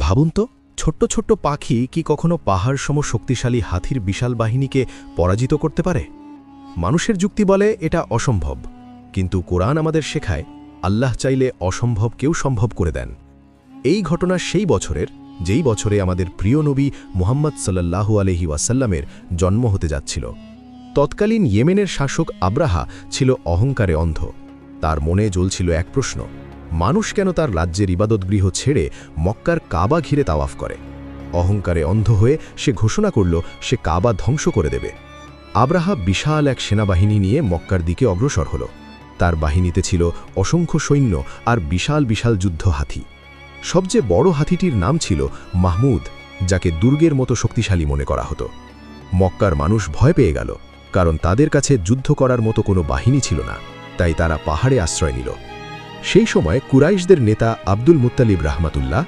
ভাবুন তো, ছোট্ট ছোট্ট পাখি কি কখনো পাহাড় সম শক্তিশালী হাতির বিশাল বাহিনীকে পরাজিত করতে পারে? মানুষের যুক্তি বলে এটা অসম্ভব, কিন্তু কোরআন আমাদের শেখায় আল্লাহ চাইলে অসম্ভবকেও সম্ভব করে দেন। এই ঘটনা সেই বছরের, যেই বছরে আমাদের প্রিয় নবী মুহাম্মদ সাল্লাল্লাহু আলাইহি ওয়াসাল্লামের জন্ম হতে যাচ্ছিল। তৎকালীন ইয়েমেনের শাসক আব্রাহা ছিল অহংকারে অন্ধ। তার মনে জ্বলছিল এক প্রশ্ন: মানুষ কেন তার রাজ্যের ইবাদতগৃহ ছেড়ে মক্কার কাবা ঘিরে তাওয়াফ করে? অহংকারে অন্ধ হয়ে সে ঘোষণা করল সে কাবা ধ্বংস করে দেবে। আব্রাহা বিশাল এক সেনাবাহিনী নিয়ে মক্কার দিকে অগ্রসর হল। তার বাহিনীতে ছিল অসংখ্য সৈন্য আর বিশাল বিশাল যুদ্ধ হাতি। সবচেয়ে বড় হাতিটির নাম ছিল মাহমুদ, যাকে দুর্গের মতো শক্তিশালী মনে করা হতো। মক্কার মানুষ ভয় পেয়ে গেল, কারণ তাদের কাছে যুদ্ধ করার মতো কোনো বাহিনী ছিল না। তাই তারা পাহাড়ে আশ্রয় নিল। সেই সময় কুরাইশদের নেতা আব্দুল মুত্তালিব রাহমাতুল্লাহ